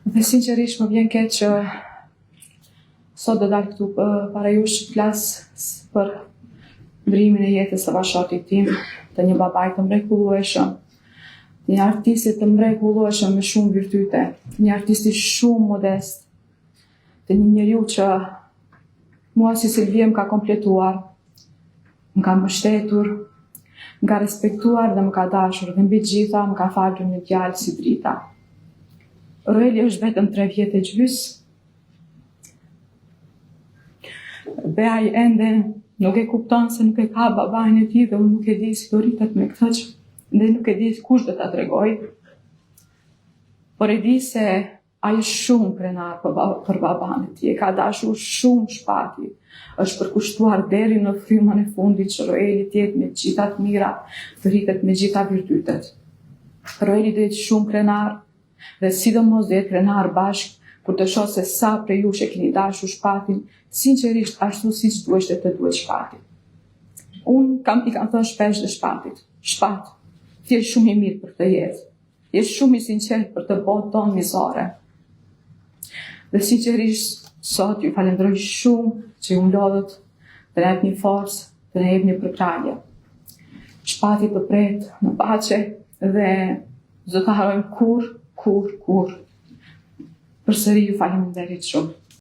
Dhe sinqerisht më vjen keq që sot do dal këtu para jush flas për ndrimin e jetës së bashortit tim, të një babai të mrekullueshëm, të një artisti të mrekullueshëm me shumë virtyte, të një artisti shumë modest, të një njeriu që mua si Silvie më ka kompletuar, më ka mbështetur, më ka respektuar dhe më ka dashur dhe mbi gjitha më ka falur një djalë si drita. Roeli është vetëm 3 vjet e gjys. Dhe ai ende nuk e kupton se nuk e ka babain e tij dhe unë nuk e di si do rritet me këtë që dhe nuk e di kush do ta tregoj. Por e di se ai është shumë krenar për baban e tij, e ka dashur shumë Shpati. Është përkushtuar deri në frymën e fundit që Roeli të jetë me gjitha të mira, të rritet me gjitha virtytet. Roeli do jetë shumë krenar dhe sidomos do jetë krenar bashkë kur të shoh se sa prej jush e keni dashur Shpatin, sinqerisht ashtu siç duhesh dhe të duhet Shpatit. Unë kam thënë shpesh dhe Shpatit, Shpat, ti je shumë i mirë për këtë jetë. Je shumë i sinqert për të botën tonë mizore. Dhe sinqerisht sot ju falenderoj shumë që ju lodhët të na jep një forcë, të na jep një përkrahje. Shpati të pret në paqe dhe do ta harrojmë kur. Përsëri ju faleminderit shumë.